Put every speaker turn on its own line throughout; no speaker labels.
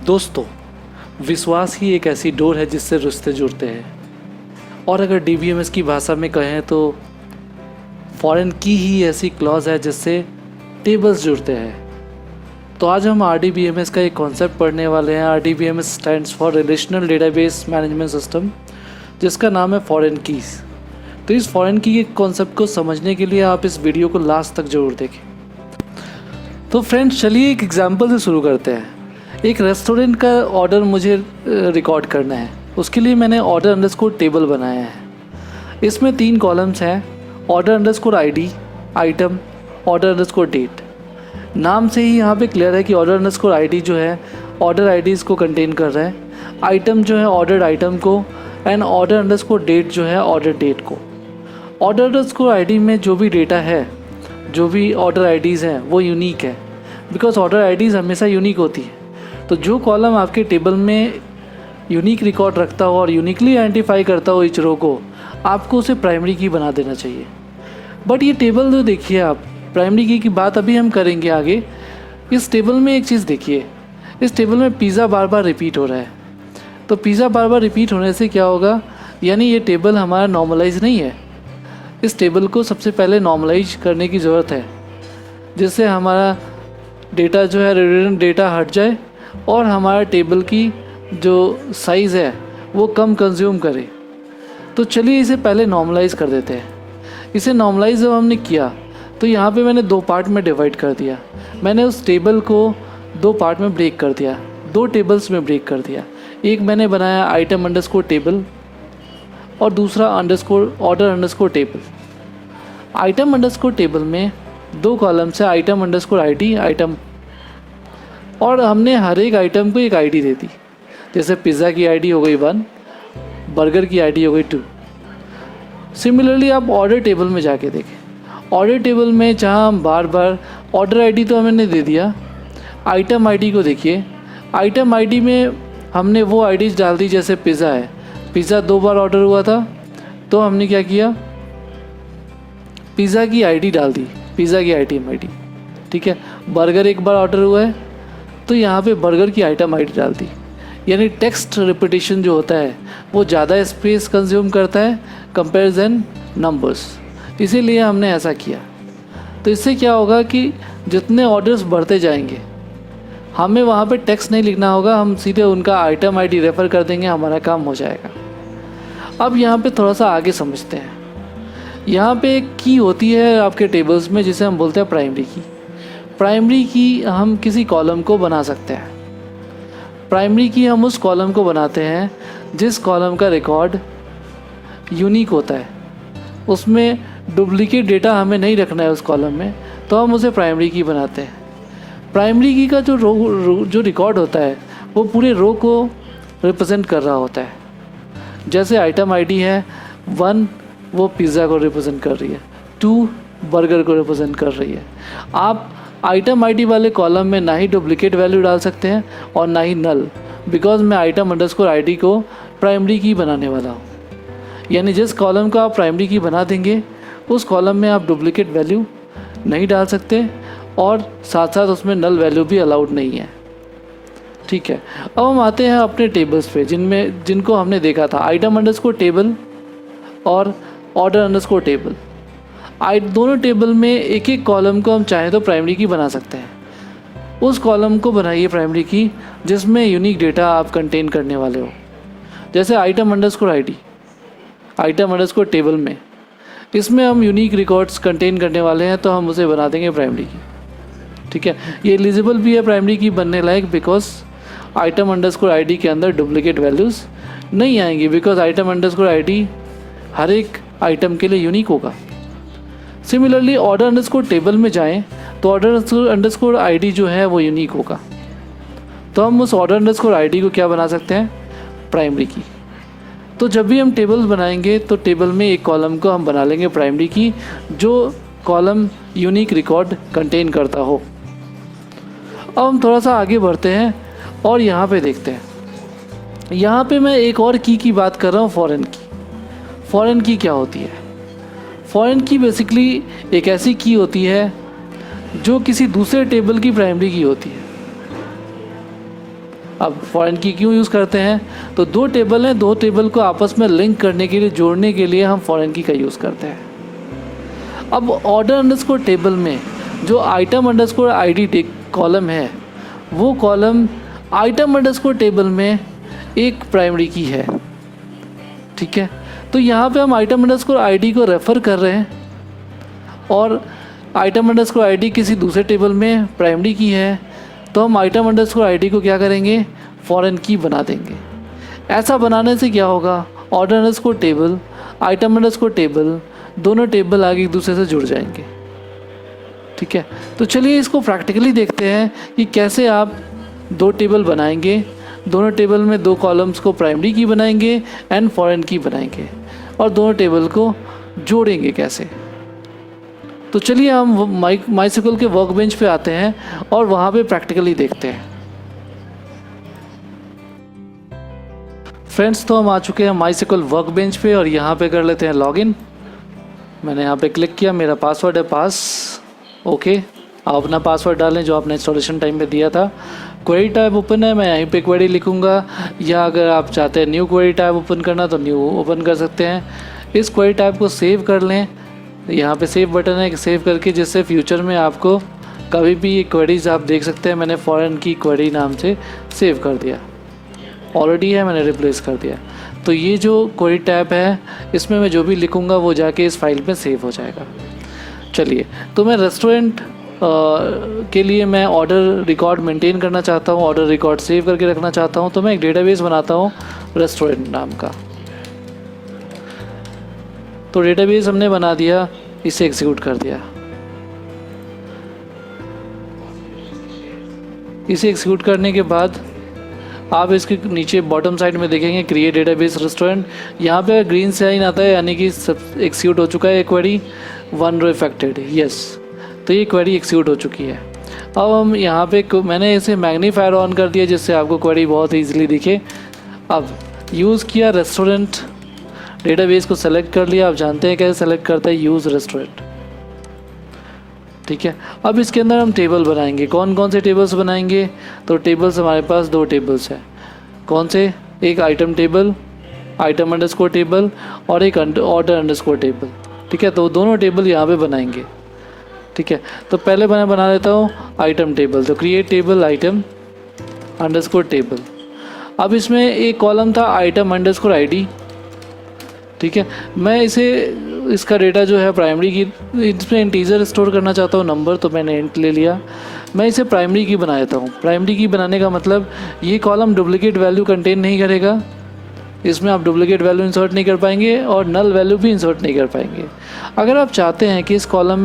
दोस्तों, विश्वास ही एक ऐसी डोर है जिससे रिश्ते जुड़ते हैं। और अगर डीबीएमएस की भाषा में कहें तो फॉरेन की ही ऐसी क्लॉज है जिससे टेबल्स जुड़ते हैं। तो आज हम आरडीबीएमएस का एक कॉन्सेप्ट पढ़ने वाले हैं। RDBMS stands for relational database management system, जिसका नाम है फॉरेन कीज़। तो इस फॉरेन की के कॉन्सेप्ट को समझने के लिए आप इस वीडियो को लास्ट तक जरूर देखें। तो फ्रेंड्स, चलिए एक एग्जांपल से शुरू करते हैं। एक रेस्टोरेंट का ऑर्डर मुझे रिकॉर्ड करना है। उसके लिए मैंने ऑर्डर अंडरस्कोर टेबल बनाया है। इसमें 3 कॉलम्स हैं: order underscore ID, item, order underscore date. नाम से ही यहाँ पे क्लियर है कि ऑर्डर अंडरस्कोर आईडी जो है ऑर्डर आईडीज़ को कंटेन कर रहा है, आइटम जो है ऑर्डर आइटम को, एंड ऑर्डर अंडरस्कोर डेट जो है ऑर्डर डेट को। ऑर्डर अंडरस्कोर आईडी में जो भी डेटा है, जो भी ऑर्डर आईडीज़ हैं, वो यूनिक है, बिकॉज ऑर्डर आईडीज़ हमेशा यूनिक होती है। तो जो कॉलम आपके टेबल में यूनिक रिकॉर्ड रखता हो और यूनिकली आइडेंटिफाई करता हो इच रो को, आपको उसे प्राइमरी की बना देना चाहिए। बट ये टेबल जो देखिए आप, प्राइमरी की बात अभी हम करेंगे आगे। इस टेबल में एक चीज़ देखिए, इस टेबल में पिज़्ज़ा बार बार रिपीट हो रहा है। तो पिज़्ज़ा बार बार रिपीट होने से क्या होगा, यानी ये टेबल हमारा नॉर्मलाइज नहीं है। इस टेबल को सबसे पहले नॉर्मलाइज करने की ज़रूरत है, जिससे हमारा डेटा जो है रिडंडेंट डेटा हट जाए और हमारा टेबल की जो साइज़ है वो कम कंज्यूम करे। तो चलिए इसे पहले नॉर्मलाइज कर देते हैं। इसे नॉर्मलाइज जब हमने किया तो यहाँ पे मैंने 2 पार्ट में डिवाइड कर दिया। मैंने उस टेबल को 2 पार्ट में ब्रेक कर दिया, 2 टेबल्स में ब्रेक कर दिया। एक मैंने बनाया आइटम अंडरस्कोर टेबल और दूसरा order underscore table. Item underscore table में 2 कॉलम्स है, आइटम अंडरस्कोर आईडी, आइटम, और हमने हर एक आइटम को एक आईडी दे दी। जैसे पिज़्ज़ा की आईडी हो गई 1, बर्गर की आईडी हो गई 2। सिमिलरली आप ऑर्डर टेबल में जाके देखें। ऑर्डर टेबल में जहाँ हम बार बार ऑर्डर आईडी तो हमने दे दिया, आइटम आईडी को देखिए। आइटम आईडी में हमने वो आईडीज़ डाल दी, जैसे पिज़्ज़ा है, पिज़्ज़ा 2 बार ऑर्डर हुआ था तो हमने क्या किया, पिज़्ज़ा की आईडी डाल दी, पिज़्ज़ा की आइटम आईडी। ठीक है, बर्गर 1 बार ऑर्डर हुआ है तो यहाँ पे बर्गर की आइटम आईडी डाल दी। यानी टेक्स्ट रिपीटिशन जो होता है वो ज़्यादा स्पेस कंज्यूम करता है कंपैरिजन नंबर्स, इसीलिए हमने ऐसा किया। तो इससे क्या होगा कि जितने ऑर्डर्स बढ़ते जाएंगे हमें वहाँ पे टेक्स्ट नहीं लिखना होगा, हम सीधे उनका आइटम आईडी रेफ़र कर देंगे, हमारा काम हो जाएगा। अब यहाँ पे थोड़ा सा आगे समझते हैं। यहाँ पे एक की होती है आपके टेबल्स में जिसे हम बोलते हैं प्राइमरी की। प्राइमरी की हम किसी कॉलम को बना सकते हैं। प्राइमरी की हम उस कॉलम को बनाते हैं जिस कॉलम का रिकॉर्ड यूनिक होता है, उसमें डुप्लीकेट डेटा हमें नहीं रखना है उस कॉलम में, तो हम उसे प्राइमरी की बनाते हैं। प्राइमरी की का जो रिकॉर्ड होता है वो पूरे रो को रिप्रेजेंट कर रहा होता है। जैसे आइटम आईडी है 1, वो पिज़्ज़ा को रिप्रेजेंट कर रही है, 2 बर्गर को रिप्रेजेंट कर रही है। आप आइटम आईडी वाले कॉलम में ना ही डुप्लीकेट वैल्यू डाल सकते हैं और ना ही नल, बिकॉज मैं आइटम अंडरस्कोर आईडी को प्राइमरी की बनाने वाला हूँ। यानी जिस कॉलम को आप प्राइमरी की बना देंगे उस कॉलम में आप डुप्लीकेट वैल्यू नहीं डाल सकते और साथ साथ उसमें नल वैल्यू भी अलाउड नहीं है। ठीक है, अब हम आते हैं अपने टेबल्स पे जिनको हमने देखा था, आइटम अंडरस्कोर टेबल और ऑर्डर अंडरस्कोर टेबल। दोनों टेबल में एक एक कॉलम को हम चाहें तो प्राइमरी की बना सकते हैं। उस कॉलम को बनाइए प्राइमरी की जिसमें यूनिक डेटा आप कंटेन करने वाले हो। जैसे item underscore ID, item underscore table में, इसमें हम यूनिक रिकॉर्ड्स कंटेन करने वाले हैं तो हम उसे बना देंगे प्राइमरी की। ठीक है, ये एलिजिबल भी है प्राइमरी की बनने लायक, बिकॉज आइटम अंडरस्कोर आईडी के अंदर डुप्लीकेट वैल्यूज़ नहीं आएंगी, बिकॉज आइटम अंडरस्कोर आईडी हर एक आइटम के लिए यूनिक होगा। सिमिलरली ऑर्डर अंडरस्कोर टेबल में जाएं तो ऑर्डर अंडरस्कोर आईडी जो है वो यूनिक होगा, तो हम उस ऑर्डर अंडरस्कोर आईडी को क्या बना सकते हैं, प्राइमरी की। तो जब भी हम टेबल्स बनाएंगे तो टेबल में एक कॉलम को हम बना लेंगे प्राइमरी की, जो कॉलम यूनिक रिकॉर्ड कंटेन करता हो। अब हम थोड़ा सा आगे बढ़ते हैं और यहाँ पे देखते हैं। यहाँ पे मैं एक और की बात कर रहा हूँ, फॉरेन की। फॉरेन की क्या होती है? फॉरेन की बेसिकली एक ऐसी की होती है जो किसी दूसरे टेबल की प्राइमरी की होती है। अब फॉरेन की क्यों यूज़ करते हैं? तो दो टेबल हैं, दो टेबल को आपस में लिंक करने के लिए, जोड़ने के लिए हम फॉरेन की का यूज़ करते हैं। अब ऑर्डर अंडरस्कोर टेबल में जो आइटम अंडरस्कोर आईडी कॉलम है, वो कॉलम आइटम अंडरस्कोर टेबल में एक प्राइमरी की है, ठीक है। तो यहाँ पे हम आइटम अंडरस्कोर आईडी को रेफ़र कर रहे हैं और आइटम अंडरस्कोर आईडी किसी दूसरे टेबल में प्राइमरी की है, तो हम आइटम अंडरस्कोर आईडी को क्या करेंगे, फॉरेन की बना देंगे। ऐसा बनाने से क्या होगा, order underscore table, item underscore table, दोनों टेबल आगे एक दूसरे से जुड़ जाएंगे, ठीक है। तो चलिए इसको प्रैक्टिकली देखते हैं कि कैसे आप दो टेबल बनाएंगे, दोनों टेबल में दो कॉलम्स को प्राइमरी की बनाएंगे एंड फॉरेन की बनाएंगे, और दोनों टेबल को जोड़ेंगे कैसे। तो चलिए हम माईएसक्यूएल के वर्कबेंच पे आते हैं और वहाँ पे प्रैक्टिकली देखते हैं। फ्रेंड्स, तो हम आ चुके हैं माईएसक्यूएल वर्कबेंच पे और यहाँ पे कर लेते हैं लॉगिन। मैंने यहाँ पे क्लिक किया, मेरा पासवर्ड है पास, ओके। आप अपना पासवर्ड डालें जो आपने इंस्टॉलेशन टाइम पे दिया था। क्वेरी टैब ओपन है, मैं यहीं पे क्वेरी लिखूँगा, या अगर आप चाहते हैं न्यू क्वेरी टैब ओपन करना तो न्यू ओपन कर सकते हैं। इस क्वेरी टैब को सेव कर लें, यहाँ पे सेव बटन है, सेव करके जिससे फ्यूचर में आपको कभी भी ये क्वेरीज आप देख सकते हैं। मैंने फॉरेन की क्वेरी नाम से सेव कर दिया, ऑलरेडी है, मैंने रिप्लेस कर दिया। तो ये जो क्वेरी टैब है, इसमें मैं जो भी लिखूँगा वो जाके इस फाइल में सेव हो जाएगा। चलिए, तो मैं रेस्टोरेंट के लिए मैं ऑर्डर रिकॉर्ड मेंटेन करना चाहता हूँ, ऑर्डर रिकॉर्ड सेव करके रखना चाहता हूँ, तो मैं एक डेटाबेस बनाता हूँ रेस्टोरेंट नाम का। तो डेटाबेस हमने बना दिया, इसे एग्जीक्यूट कर दिया। इसे एग्जीक्यूट करने के बाद आप इसके नीचे बॉटम साइड में देखेंगे क्रिएट डेटाबेस रेस्टोरेंट। यहाँ पे ग्रीन साइन आता है, यानी कि सब एग्जीक्यूट हो चुका है क्वेरी, 1 रो इफेक्टेड, यस। तो ये क्वेरी एग्जीक्यूट हो चुकी है। अब हम यहाँ पे मैंने इसे मैग्नीफायर ऑन कर दिया जिससे आपको क्वेरी बहुत ईजिली दिखे। अब यूज़ किया रेस्टोरेंट, डेटाबेस को सेलेक्ट कर लिया। आप जानते हैं कैसे सेलेक्ट करता है, यूज़ रेस्टोरेंट, ठीक है। अब इसके अंदर हम टेबल बनाएंगे। कौन कौन से टेबल्स बनाएंगे? तो टेबल्स हमारे पास दो टेबल्स हैं। कौन से? एक item table, item underscore table, और एक ऑर्डर अंडरस्कोर टेबल, ठीक है। तो दोनों टेबल यहाँ पे बनाएंगे, ठीक है। तो पहले मैं बना लेता हूँ आइटम टेबल। तो create table item underscore table. अब इसमें एक कॉलम था आइटम अंडरस्कोर आईडी, ठीक है। मैं इसका डेटा जो है प्राइमरी की, इसमें इंटीजर स्टोर करना चाहता हूँ नंबर, तो मैंने इंट ले लिया। मैं इसे प्राइमरी की बना देता हूँ। प्राइमरी की बनाने का मतलब ये कॉलम डुप्लीकेट वैल्यू कंटेन नहीं करेगा, इसमें आप डुप्लीकेट वैल्यू इंसर्ट नहीं कर पाएंगे और नल वैल्यू भी इंसर्ट नहीं कर पाएंगे। अगर आप चाहते हैं कि इस कॉलम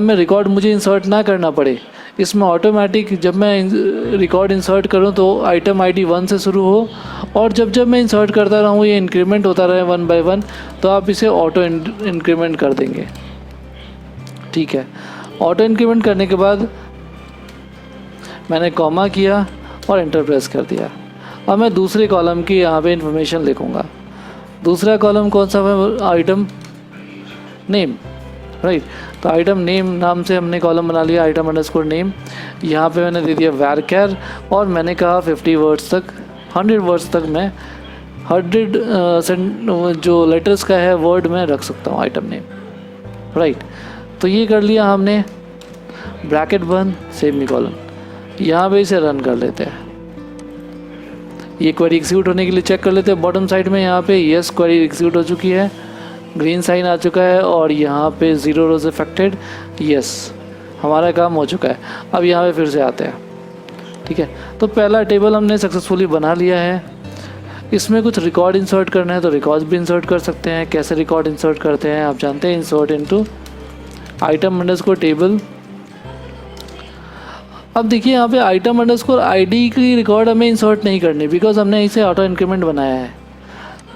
में रिकॉर्ड मुझे इंसर्ट ना करना पड़े, इसमें ऑटोमेटिक जब मैं रिकॉर्ड इंसर्ट करूं तो आइटम आईडी 1 से शुरू हो, और जब मैं इंसर्ट करता रहूं ये इंक्रीमेंट होता रहे 1 बाय 1, तो आप इसे ऑटो इंक्रीमेंट कर देंगे, ठीक है। ऑटो इंक्रीमेंट करने के बाद मैंने कॉमा किया और एंटर प्रेस कर दिया। अब मैं दूसरे कॉलम की यहाँ पे इंफॉर्मेशन लिखूँगा। दूसरा कॉलम कौन सा है? Item name, right. तो आइटम नेम नाम से हमने कॉलम बना लिया, आइटम अंडरस्कोर नेम। यहाँ पे मैंने दे दिया varchar, और मैंने कहा 50 वर्ड्स तक, 100 वर्ड्स तक मैं 100 जो लेटर्स का है वर्ड में रख सकता हूँ आइटम नेम, राइट। तो ये कर लिया हमने, ब्रैकेट बंद, सेमीकोलन। यहाँ पे इसे रन कर लेते हैं। ये क्वेरी एग्जीक्यूट होने के लिए चेक कर लेते हैं बॉटम साइड में। यहाँ पे यस, क्वेरी एग्जीक्यूट हो चुकी है, ग्रीन साइन आ चुका है, और यहाँ पे 0 रोज इफेक्टेड, यस, हमारा काम हो चुका है। अब यहाँ पे फिर से आते हैं, ठीक है। तो पहला टेबल हमने सक्सेसफुली बना लिया है। इसमें कुछ रिकॉर्ड इंसर्ट करना है तो रिकॉर्ड भी इंसर्ट कर सकते हैं। कैसे रिकॉर्ड इंसर्ट करते हैं आप जानते हैं, insert into item underscore table. अब देखिए यहाँ पे आइटम अंडरस्कोर आईडी की रिकॉर्ड हमें इंसर्ट नहीं करनी, बिकॉज हमने इसे ऑटो इंक्रीमेंट बनाया है।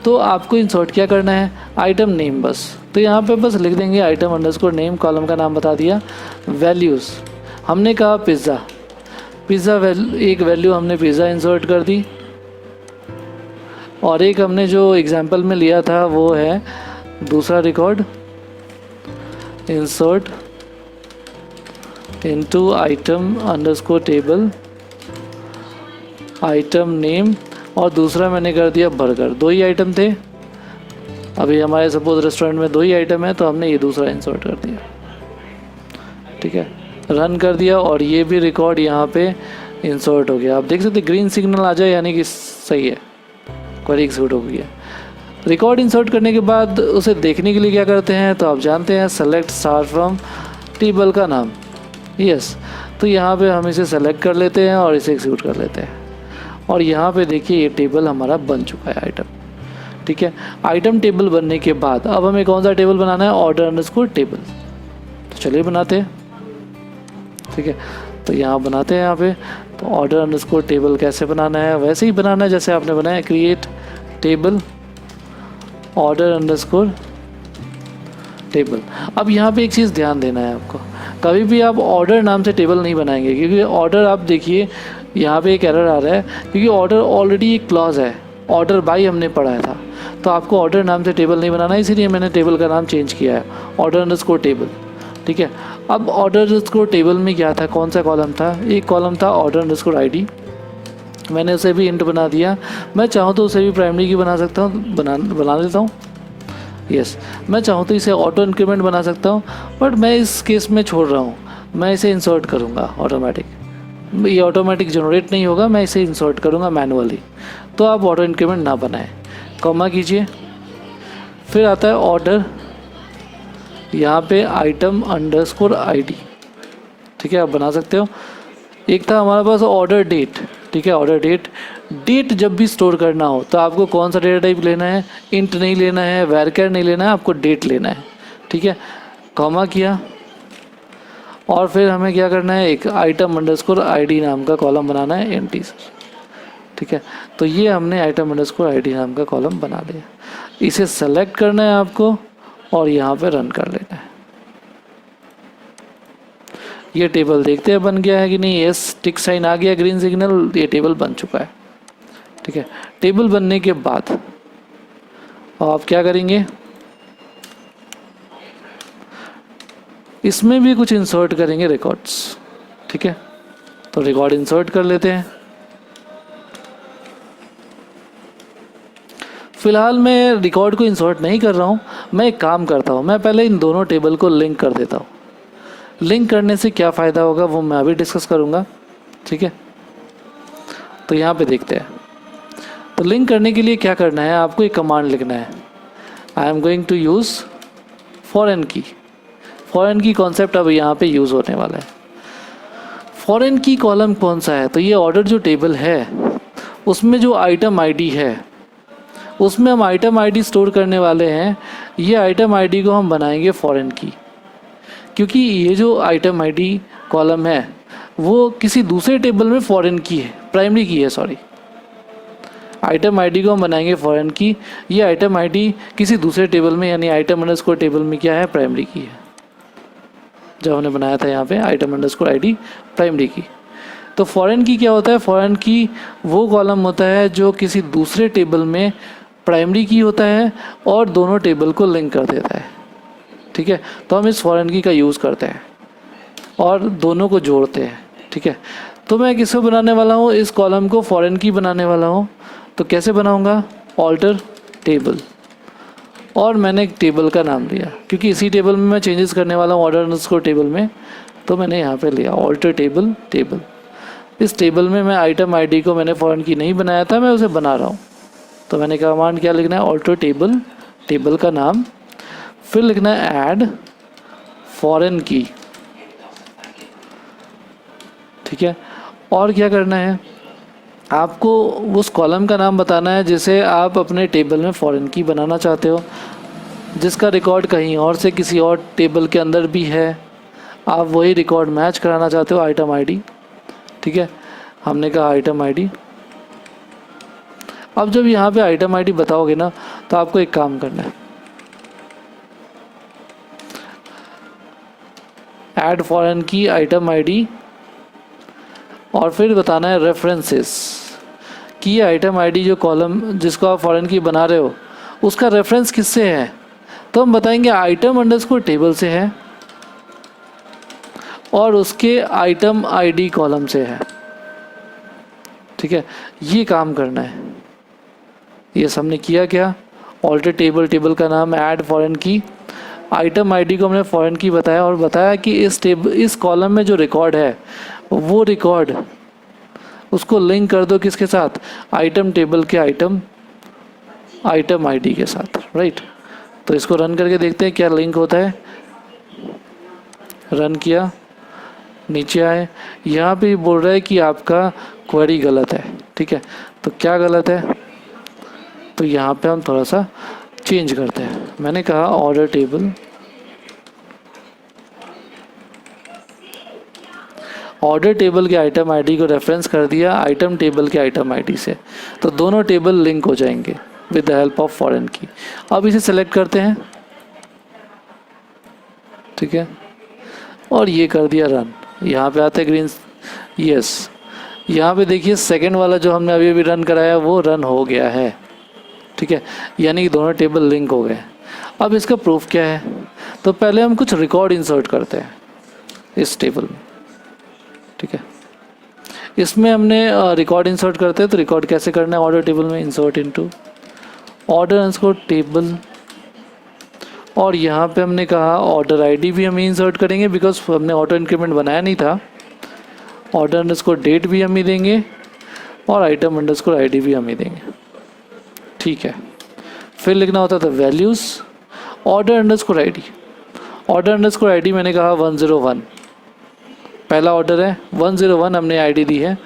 तो आपको इंसर्ट क्या करना है? आइटम नेम बस। तो यहाँ पे बस लिख देंगे आइटम अंडरस्कोर नेम, कॉलम का नाम बता दिया। वैल्यूज़ हमने कहा पिज़्ज़ा, एक वैल्यू हमने पिज़्ज़ा इंसर्ट कर दी, और एक हमने जो एग्जांपल में लिया था वो है दूसरा record, insert into item underscore table item name और दूसरा मैंने कर दिया बर्गर। 2 ही आइटम थे, अभी हमारे सपोज रेस्टोरेंट में 2 ही आइटम है, तो हमने ये दूसरा इंसर्ट कर दिया। ठीक है, रन कर दिया और ये भी रिकॉर्ड यहाँ पे इंसर्ट हो गया। आप देख सकते ग्रीन सिग्नल आ जाए यानी कि सही है, क्वेरी एग्जीक्यूट हो गई है। रिकॉर्ड इंसर्ट करने के बाद उसे देखने के लिए क्या करते हैं, तो आप जानते हैं सेलेक्ट स्टार फ्रॉम टेबल का नाम। यस, तो यहाँ पे हम इसे सेलेक्ट कर लेते हैं और इसे एग्जीक्यूट कर लेते हैं और यहाँ पे देखिए ये टेबल हमारा बन चुका है आइटम। ठीक है, आइटम टेबल बनने के बाद अब हमें कौन सा टेबल बनाना है, ऑर्डर अंडरस्कोर टेबल। तो चलिए बनाते हैं। ठीक है, तो यहाँ बनाते हैं। यहाँ पे तो ऑर्डर अंडरस्कोर टेबल कैसे बनाना है, वैसे ही बनाना है जैसे आपने बनाया, create table order underscore table. अब यहाँ पे एक चीज़ ध्यान देना है आपको, कभी भी आप ऑर्डर नाम से टेबल नहीं बनाएंगे, क्योंकि ऑर्डर आप देखिए यहाँ पे एक एरर आ रहा है, क्योंकि ऑर्डर ऑलरेडी एक क्लॉज है, ऑर्डर बाई हमने पढ़ाया था, तो आपको ऑर्डर नाम से टेबल नहीं बनाना, इसीलिए मैंने टेबल का नाम चेंज किया है, ऑर्डर अंडरस्कोर टेबल। ठीक है, अब ऑर्डर अंडरस्कोर टेबल में क्या था, कौन सा कॉलम था, एक कॉलम था ऑर्डर अंडरस्कोर आईडी, मैंने उसे भी इंट बना दिया। मैं चाहूँ तो उसे भी प्राइमरी की बना सकता हूँ, बना देता हूँ। यस, मैं चाहूँ तो इसे ऑटो इंक्रीमेंट बना सकता हूँ, बट मैं इस केस में छोड़ रहा हूँ, मैं इसे इंसर्ट करूँगा ऑटोमेटिक। ये ऑटोमेटिक जनरेट नहीं होगा, मैं इसे इंसर्ट करूँगा मैनुअली, तो आप ऑटो इंक्रीमेंट ना बनाएं। कॉमा कीजिए, फिर आता है ऑर्डर, यहाँ पे आइटम अंडरस्कोर आईडी। ठीक है, आप बना सकते हो। एक था हमारे पास ऑर्डर डेट। ठीक है, ऑर्डर डेट जब भी स्टोर करना हो तो आपको कौन सा डेटा टाइप लेना है, इंट नहीं लेना है, वैरचर नहीं लेना है, आपको डेट लेना है। ठीक है, कॉमा किया और फिर हमें क्या करना है, एक आइटम अंडरस्कोर आईडी नाम का कॉलम बनाना है, एम्प्टी सर। ठीक है, तो ये हमने आइटम अंडरस्कोर आईडी नाम का कॉलम बना लिया। इसे सेलेक्ट करना है आपको और यहाँ पे रन कर लेना है। ये टेबल देखते हैं बन गया है कि नहीं। यस, टिक साइन आ गया, ग्रीन सिग्नल, ये टेबल बन चुका है। ठीक है, टेबल बनने के बाद आप क्या करेंगे, इसमें भी कुछ इंसर्ट करेंगे रिकॉर्ड्स। ठीक है, तो रिकॉर्ड इंसर्ट कर लेते हैं। फिलहाल मैं रिकॉर्ड को इंसर्ट नहीं कर रहा हूँ, मैं एक काम करता हूँ, मैं पहले इन दोनों टेबल को लिंक कर देता हूँ। लिंक करने से क्या फ़ायदा होगा वो मैं अभी डिस्कस करूँगा। ठीक है, तो यहाँ पे देखते हैं। तो लिंक करने के लिए क्या करना है, आपको एक कमांड लिखना है, I am going to use foreign key. Foreign key concept अब यहाँ पे यूज़ होने वाला है। फॉरेन की कॉलम कौन सा है, तो ये ऑर्डर जो टेबल है उसमें जो आइटम आईडी है उसमें हम आइटम आईडी स्टोर करने वाले हैं। ये आइटम आईडी को हम बनाएंगे फॉरेन की, क्योंकि ये जो आइटम आईडी कॉलम है वो किसी दूसरे टेबल में फॉरेन की है, प्राइमरी की है, सॉरी। आइटम आईडी को हम बनाएंगे फॉरेन की, ये आइटम आईडी किसी दूसरे टेबल में यानी आइटम अंडरस्कोर टेबल में क्या है, प्राइमरी की है। जब हमने बनाया था यहाँ पे आइटम अंडरस्कोर आईडी प्राइमरी की। तो फॉरेन की क्या होता है, फॉरेन की वो कॉलम होता है जो किसी दूसरे टेबल में प्राइमरी की होता है और दोनों टेबल को लिंक कर देता है। ठीक है, तो हम इस फॉरेन की का यूज़ करते हैं और दोनों को जोड़ते हैं। ठीक है, तो मैं किसको बनाने वाला हूँ, इस कॉलम को फॉरेन की बनाने वाला हूँ। तो कैसे बनाऊँगा, ऑल्टर टेबल, और मैंने एक टेबल का नाम लिया क्योंकि इसी टेबल में मैं चेंजेस करने वाला हूँ ऑर्डर अंडरस्कोर टेबल में, तो मैंने यहाँ पे लिया ऑल्टर टेबल टेबल। इस टेबल में मैं आइटम आईडी को मैंने फॉरेन की नहीं बनाया था, मैं उसे बना रहा हूँ। तो मैंने कमांड क्या लिखना है, ऑल्टर टेबल, टेबल का नाम, फिर लिखना है ऐड फॉरेन की। ठीक है, और क्या करना है, आपको उस कॉलम का नाम बताना है जिसे आप अपने टेबल में फॉरेन की बनाना चाहते हो, जिसका रिकॉर्ड कहीं और से किसी और टेबल के अंदर भी है, आप वही रिकॉर्ड मैच कराना चाहते हो, आइटम आईडी। ठीक है, हमने कहा आइटम आईडी। अब जब यहाँ पे आइटम आईडी बताओगे ना, तो आपको एक काम करना है, ऐड फॉरेन की आइटम आईडी, और फिर बताना है रेफरेंसेस कि ये आइटम आईडी जो कॉलम जिसको आप फॉरेन की बना रहे हो उसका रेफरेंस किससे है। तो हम बताएंगे आइटम अंडरस्कोर टेबल से है और उसके आइटम आईडी कॉलम से है। ठीक है, ये काम करना है। ये हमने किया क्या, ऑल्टर टेबल, टेबल का नाम ऐड फॉरेन की, आइटम आईडी को हमने फॉरेन की बताया और बताया कि इस कॉलम में जो रिकॉर्ड है वो रिकॉर्ड उसको लिंक कर दो किसके साथ, आइटम टेबल के आइटम आईडी के साथ, राइट। तो इसको रन करके देखते हैं क्या लिंक होता है। रन किया, नीचे आए, यहाँ पे बोल रहा है कि आपका क्वेरी गलत है, ठीक है। तो क्या गलत है, तो यहाँ पे हम थोड़ा सा चेंज करते हैं। मैंने कहा ऑर्डर टेबल, ऑर्डर टेबल के आइटम आईडी को रेफरेंस कर दिया आइटम टेबल के आइटम आईडी से, तो दोनों टेबल लिंक हो जाएंगे with the help of foreign की। अब इसे सेलेक्ट करते हैं, ठीक है, और ये कर दिया रन। यहाँ पे आते हैं ग्रीन, यस, यहाँ पे देखिए सेकंड वाला जो हमने अभी अभी रन कराया वो रन हो गया है, ठीक है, यानी कि दोनों टेबल लिंक हो गए। अब इसका प्रूफ क्या है, तो पहले हम कुछ रिकॉर्ड इंसर्ट करते हैं इस टेबल में, ठीक है। इसमें हमने रिकॉर्ड इंसर्ट करते हैं, तो रिकॉर्ड कैसे करना है, ऑर्डर टेबल में insert into order underscore table, और यहाँ पे हमने कहा ऑर्डर आईडी भी हम इंसर्ट करेंगे बिकॉज हमने ऑटो इंक्रीमेंट बनाया नहीं था। ऑर्डर अंडरस्कोर डेट भी हम ही देंगे और आइटम अंडरस्कोर आईडी भी हम ही देंगे, ठीक है। फिर लिखना होता था values, order underscore ID, order underscore ID मैंने कहा 101, पहला ऑर्डर है 101 हमने आईडी दी है।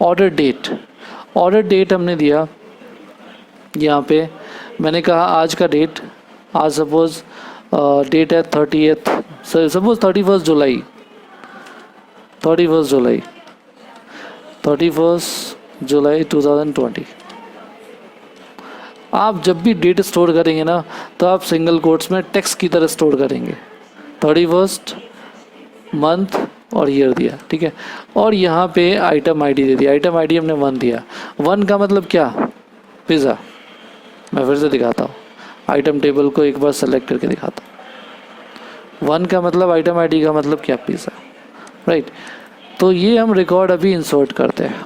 ऑर्डर डेट हमने दिया, यहाँ पे मैंने कहा आज का डेट, आज सपोज डेट है 30th, सपोज 31 जुलाई, 2020। आप जब भी डेट स्टोर करेंगे ना तो आप सिंगल कोट्स में टेक्स्ट की तरह स्टोर करेंगे, 31 मंथ और ईयर दिया, ठीक है। और यहाँ पे आइटम आईडी दे दिया, आइटम आईडी हमने 1 दिया। 1 का मतलब क्या, पिज़्ज़ा। मैं फिर से दिखाता हूँ, आइटम टेबल को एक बार सेलेक्ट करके दिखाता हूँ। 1 का मतलब आइटम आईडी का मतलब क्या, पिज़्ज़ा, राइट। तो ये हम रिकॉर्ड अभी इंसर्ट करते हैं,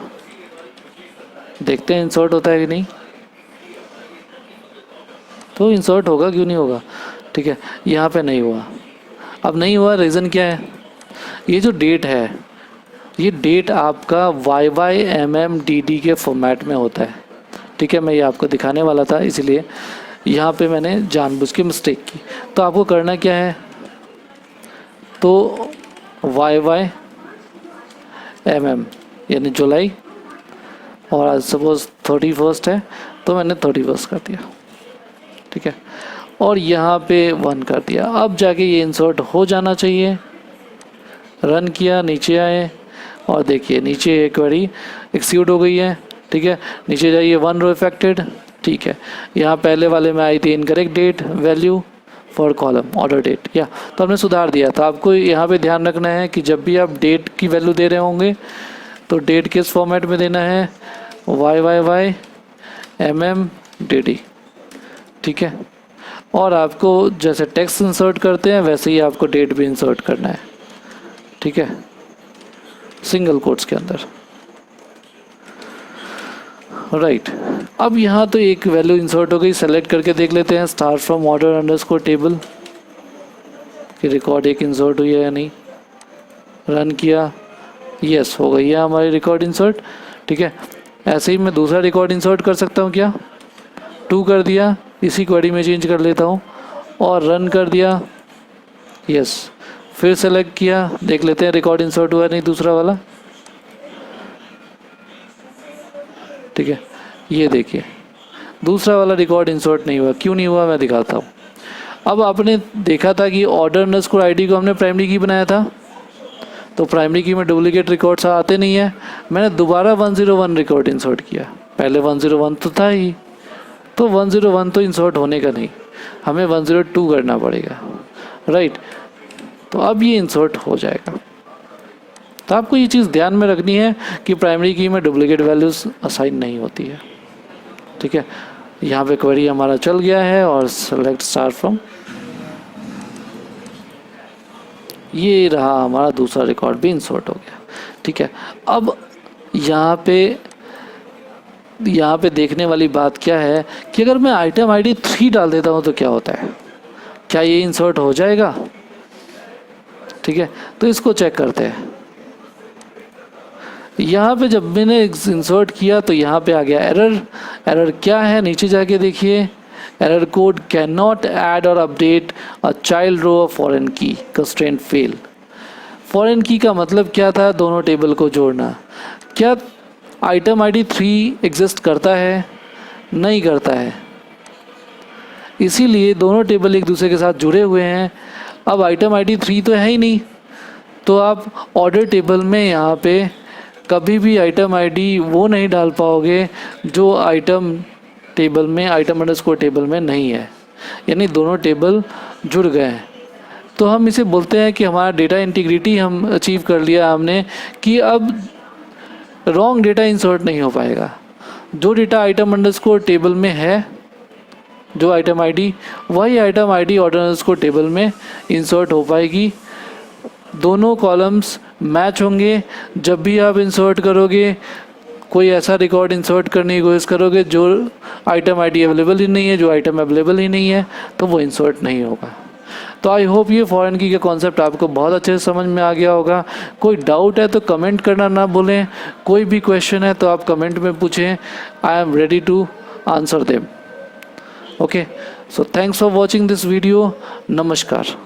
देखते हैं इंसर्ट होता है कि नहीं। तो इंसर्ट होगा, क्यों नहीं होगा, ठीक है। यहाँ पे नहीं हुआ, अब नहीं हुआ, रीज़न क्या है, ये जो डेट है, ये डेट आपका YYMMDD के फॉर्मेट में होता है, ठीक है। मैं ये आपको दिखाने वाला था, इसलिए यहाँ पे मैंने जानबूझ के मिस्टेक की। तो आपको करना क्या है, तो YYMM यानी जुलाई, और आज सपोज 31 है तो मैंने 31 कर दिया, ठीक है, और यहाँ पे 1 कर दिया। अब जाके ये इंसर्ट हो जाना चाहिए। रन किया, नीचे आए और देखिए नीचे क्वेरी एक्सिक्यूट हो गई है, ठीक है। नीचे जाइए, 1 रो इफेक्टेड, ठीक है। यहाँ पहले वाले में आई थी incorrect date value for column order date, या तो हमने सुधार दिया था। आपको यहाँ पे ध्यान रखना है कि जब भी आप डेट की वैल्यू दे रहे होंगे तो डेट किस फॉर्मेट में देना है, YYYMMDD, ठीक है। और आपको जैसे टेक्स्ट इंसर्ट करते हैं वैसे ही आपको डेट भी इंसर्ट करना है, ठीक है, सिंगल कोट्स के अंदर, राइट। अब यहाँ तो एक वैल्यू इंसर्ट हो गई, सेलेक्ट करके देख लेते हैं start from order underscore table कि रिकॉर्ड एक इंसर्ट हुई है या नहीं। रन किया, यस हो गई है हमारी रिकॉर्ड इंसर्ट, ठीक है। ऐसे ही मैं दूसरा रिकॉर्ड इंसर्ट कर सकता हूँ क्या, 2 कर दिया, इसी क्वेरी में चेंज कर लेता हूँ और रन कर दिया, यस। फिर सेलेक्ट किया, देख लेते हैं रिकॉर्ड इंसर्ट हुआ नहीं दूसरा वाला, ठीक है। ये देखिए दूसरा वाला रिकॉर्ड इंसर्ट नहीं हुआ, क्यों नहीं हुआ मैं दिखाता हूँ। अब आपने देखा था कि ऑर्डर अंडरस्कोर आईडी को हमने प्राइमरी की बनाया था, तो प्राइमरी की में डुप्लीकेट रिकॉर्ड्स आते नहीं है। मैंने दोबारा 101 रिकॉर्ड इंसर्ट किया, पहले 101 तो था ही, तो 101 तो इंसर्ट होने का नहीं, हमें 102 करना पड़ेगा, राइट। तो अब ये इंसर्ट हो जाएगा। तो आपको ये चीज़ ध्यान में रखनी है कि प्राइमरी की में डुप्लीकेट वैल्यूज़ असाइन नहीं होती है, ठीक है। यहाँ पे क्वेरी हमारा चल गया है और सेलेक्ट स्टार फ्रॉम, ये रहा हमारा दूसरा रिकॉर्ड भी इंसर्ट हो गया, ठीक है। अब यहाँ पे यहाँ पे देखने वाली बात क्या है कि अगर मैं आइटम आईडी 3 डाल देता हूँ तो क्या होता है, क्या ये इंसर्ट हो जाएगा? ठीक है, तो इसको चेक करते हैं। यहाँ पे जब मैंने इंसर्ट किया तो यहाँ पे आ गया एरर। एरर क्या है, नीचे जाके देखिए, error code can not add और update a child row of foreign key, constraint fail. Foreign key का मतलब क्या था? दोनों टेबल को जोड़ना। क्या आइटम आईडी 3 एग्जिस्ट करता है? नहीं करता है, इसीलिए दोनों टेबल एक दूसरे के साथ जुड़े हुए हैं। अब आइटम आईडी 3 तो है ही नहीं, तो आप ऑर्डर टेबल में यहाँ पे कभी भी आइटम आईडी वो नहीं डाल पाओगे जो आइटम टेबल में, आइटम अंडरस्कोर टेबल में नहीं है, यानी दोनों टेबल जुड़ गए हैं। तो हम इसे बोलते हैं कि हमारा डेटा इंटीग्रिटी हम अचीव कर लिया हमने, कि अब रॉन्ग डेटा इंसर्ट नहीं हो पाएगा। जो डेटा आइटम अंडरस्कोर टेबल में है, जो आइटम आईडी, वही item ID order underscore table में इंसर्ट हो पाएगी। दोनों कॉलम्स मैच होंगे। जब भी आप इंसर्ट करोगे, कोई ऐसा रिकॉर्ड इंसर्ट करने की कोशिश करोगे जो आइटम आईडी अवेलेबल ही नहीं है, जो आइटम अवेलेबल ही नहीं है, तो वो इंसर्ट नहीं होगा। तो आई होप ये फॉरेन की का कॉन्सेप्ट आपको बहुत अच्छे से समझ में आ गया होगा। कोई डाउट है तो कमेंट करना ना भूलें। कोई भी क्वेश्चन है तो आप कमेंट में पूछें, I am ready to answer them. Okay, so thanks for watching this video. नमस्कार।